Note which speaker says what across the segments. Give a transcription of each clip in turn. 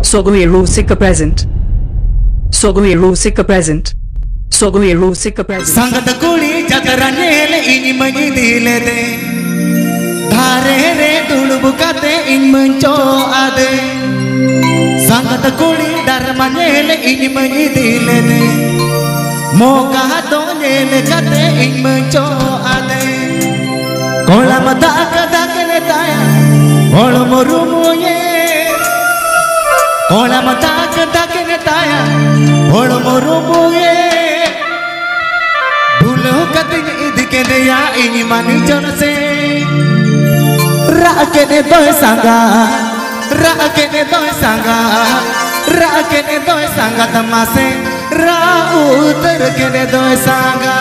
Speaker 1: Sogoero Sika present. Sogoero Sika present. Sogoero Sika present.
Speaker 2: Sangat kuli jataranele ini mengidile de. Dhare re dulu bukate in menco ade. Sangat kuli darmanele ini mengidile de. Moga donele kate in menco ade. Kola mata akadakene taya. Kola morumuye. Kola mata akadakene taya. Kola morumuye. Bulu katanya idikene ya ini mani jonase. Rakene doy sanga, rakene doy sanga, rakene doy sanga tamase. Rauter kene doy sanga,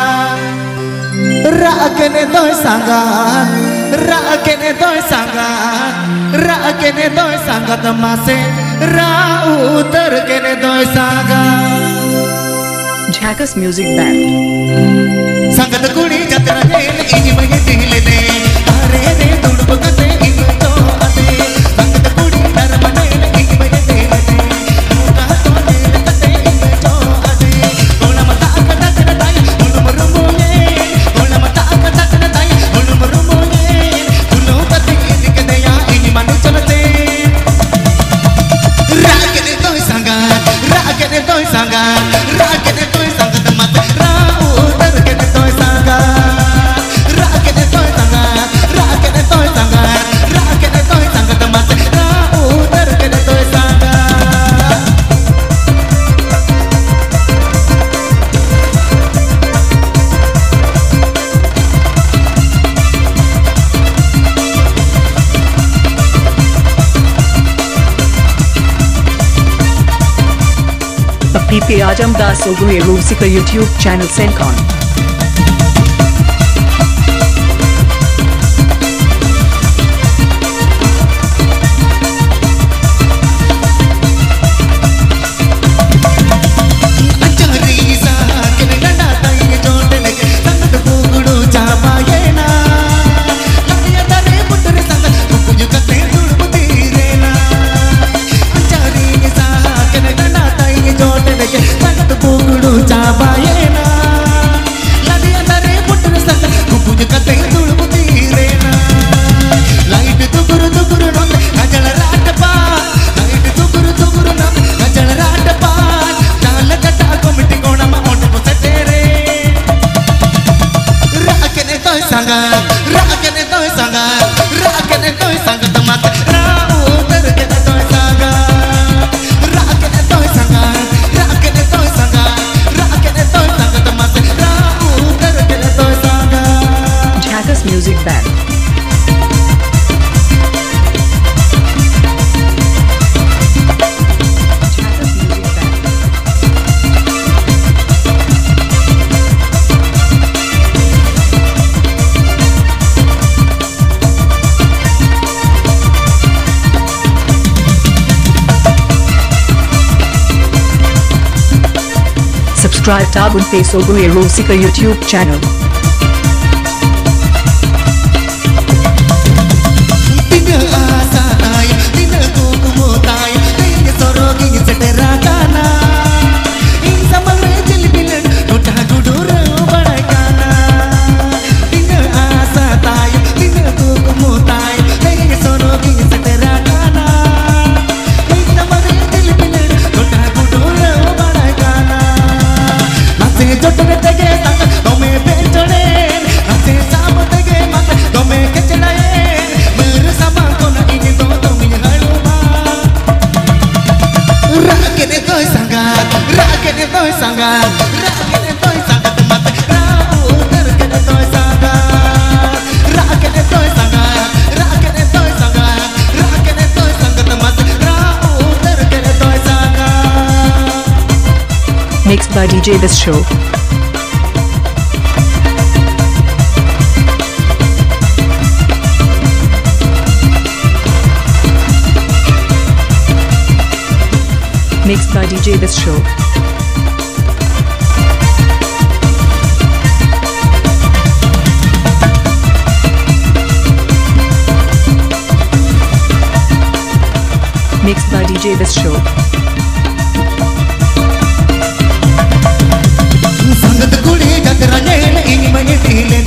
Speaker 2: rakene doy sanga, rakene doy sanga, rakene doy sanga tamase. Rauter kene doy sanga.
Speaker 1: Jackass Music Band.
Speaker 2: Sangat kuli jataranele ini mengidile de. Are re dulu bukate in menco ade. Sangat kuli darmanele ini mengidile de. Moga donele kate in menco ade. Kola mata akadakene taya bulu merumuye. Kola mata akadakene taya bulu merumuye. Bulu kate idikene ya ini mani jonase. Rakene doy sanga, rakene doy sanga, rakene doy sanga tamate. Rauter kene doy sanga, rakene doy sanga, rakene doy sanga, rakene doy sanga tamate. Rauter kene doy sanga.
Speaker 1: PP Ajamdas Sogoero Sika YouTube channel Sencon. Music Band. Subscribe to our Sogoero Sika YouTube channel. Mixed by DJ This Show. Mixed by DJ This Show. Mixed by DJ This Show.
Speaker 2: संगत कुड़ी जतरा nail in मने दिले